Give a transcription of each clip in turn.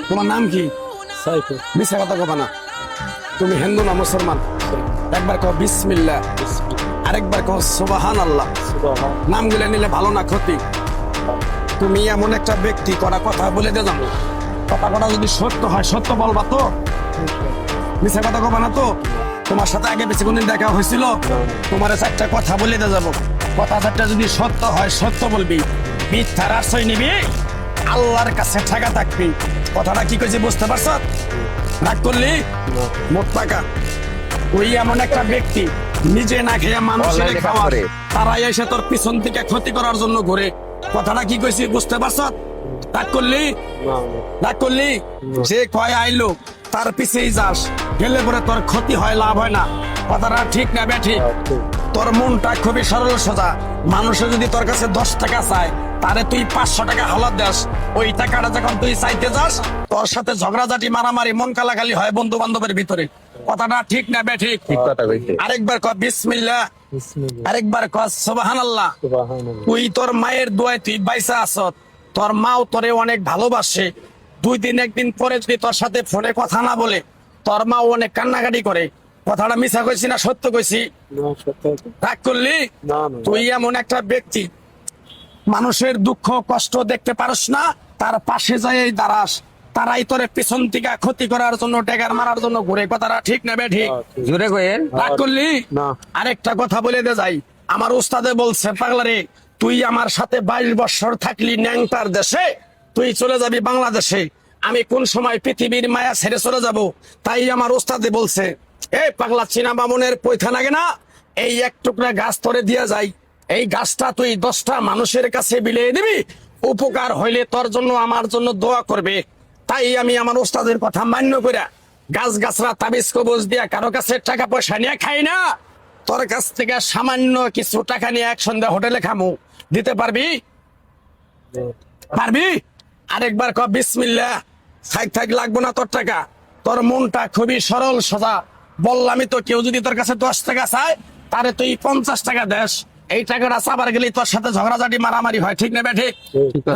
তোমার নাম কি? সাইফুল। মিথ্যা কথা কবা না। তুমি হিন্দু না মুসলমান? একবার কও বিসমিল্লাহ, আরেকবার কও সুবহানাল্লাহ। নামগুলো নিলে ভালো না ক্ষতি? তুমি এমন একটা ব্যক্তি, কটা কথা বলে দিয়ে যাবো। কথা যদি সত্য হয় সত্য বলবা তো? মিথ্যা কথা কবা না তো? তোমার সাথে আগে বেশি কোনদিন দেখা হয়েছিল? তোমার চারটা কথা বলে দিয়ে যাবো। কথা চারটা যদি সত্য হয় সত্য বলবি, মিথ্যার আশ্রয় নিবি, আল্লাহর কাছে ঠেকা থাকবি। কথাটা কি কইছি বুঝতে পারছ? রাগ করলি? মোট টাকা। ওই এমন একটা ব্যক্তি নিজে না খেয়ে মানুষের খাওয়ারে, তারাই এসে তোর পিছন থেকে ক্ষতি করার জন্য ঘুরে। কথাটা কি কইছি বুঝতে পারছ? রাগ করলি? রাগ করলি? যে কয় আইলো তার পিছেই যাস, গেলে পরে তোর ক্ষতি হয়, লাভ হয় না। কথাটা ঠিক না বেঠিক? তোর মনটা খুবই সরল সোজা। মানুষে যদি তোর কাছে 10 টাকা চায়, তারে তুই 500 টাকা হালাত দেস। ওই টাকাটা যখন তুই চাইতে যাস, তোর সাথে ঝগড়াঝাটি মারামারি মন কালাকালি হয় বন্ধু বান্ধবের ভিতরে। কথাটা ঠিক না বেঠিক? আরেকবার কর বিসমিল্লাহ, আরেকবার কর সুবহানাল্লাহ। তুই তোর মায়ের দোয়ায় তুই বাইসা আছত। তোর মাও তোরে অনেক ভালোবাসে। 2 দিন একদিন পরে যদি তোর সাথে ফোনে কথা না বলে, তোর মাও অনেক কান্নাকাটি করে। কথাটা মিছা কইছি না সত্য কইছি? রাগ করলি? তুই এমন একটা ব্যক্তি, মানুষের দুঃখ কষ্ট দেখতে পারস না, তার পাশে যাই দাঁড়াস, তারাই তোরে পিছন থেকে ক্ষতি করার জন্য, ট্যাগার মারার জন্য ঘুরে। কথাটা ঠিক না বেঠিক? জোরে কইেন। রাগ করলি? আরেকটা কথা বলে দে যাই। আমার উস্তাদে বলছে, পাগলারে তুই আমার সাথে 22 বছর থাকলি ন্যাংটার দেশে, তুই চলে যাবি বাংলাদেশে। আমি কোন সময় পৃথিবীর মায়া ছেড়ে চলে যাব? তাই আমার উস্তাদে বলছে, এই পাগলা চীনা বামুনের পয়থা লাগে না, এই এক টুকরা গাছ তোরে দিয়া যায়, এই গাছটা তুই 10টা মানুষের কাছে বিলিয়ে দিবি, উপকার হইলে তোর জন্য আমার জন্য দোয়া করবে। তাই আমি আমার উস্তাদের কথা মান্য করে গাছ গাছরা তাবিজ কবজ দিয়া কারো কাছে টাকা পয়সা নিয়ে খাই না। তোর কাছ থেকে সামান্য কিছু টাকা নিয়ে এক সন্ধ্যা হোটেলে খামু। দিতে পারবি? পারবি? আরেকবার কর বিসমিল্লাহ। থাক লাগবো না তোর টাকা। তোর মনটা খুবই সরল সোজা। বললামই তো, কেউ যদি তোর কাছে 10 টাকা চায়, তারে তুই 50 টাকা দেস। এই টাকাটা চাবার গেলে তোর সাথে ঝগড়াঝাটি মারামারি হয়। ঠিক না বেঠিক?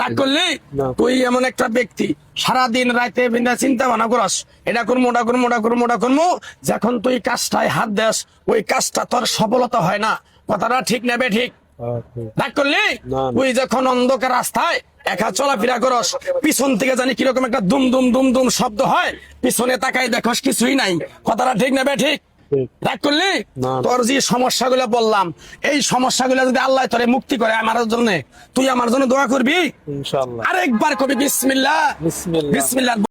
রাগ করলি? তুই এমন একটা ব্যক্তি, সারাদিন রাইতে বিন্দা চিন্তা ভাবনা করস, এটা করবো ওটা করবো ওটা করবো ওটা করবো। যখন তুই কাজটায় হাত দেস, ওই কাজটা তোর সফলতা হয় না। কথাটা ঠিক না বেঠিক? রাগ করলি? তুই যখন অন্ধকার রাস্তায় একা চলাফেরা করস, পিছন থেকে জানি কিরকম একটা দুম দুম দুম দুম শব্দ হয়, পিছনে তাকাই দেখস কিছুই নাই। কথাটা ঠিক না বেঠিক? রাগ করলি? তোর যে সমস্যাগুলো বললাম, এই সমস্যাগুলো যদি আল্লাহ তোরে মুক্তি করে আমার জন্য, তুই আমার জন্য দোয়া করবি? ইনশাআল্লাহ। আরেকবার কবি বিসমিল্লাহ, বিসমিল্লাহ।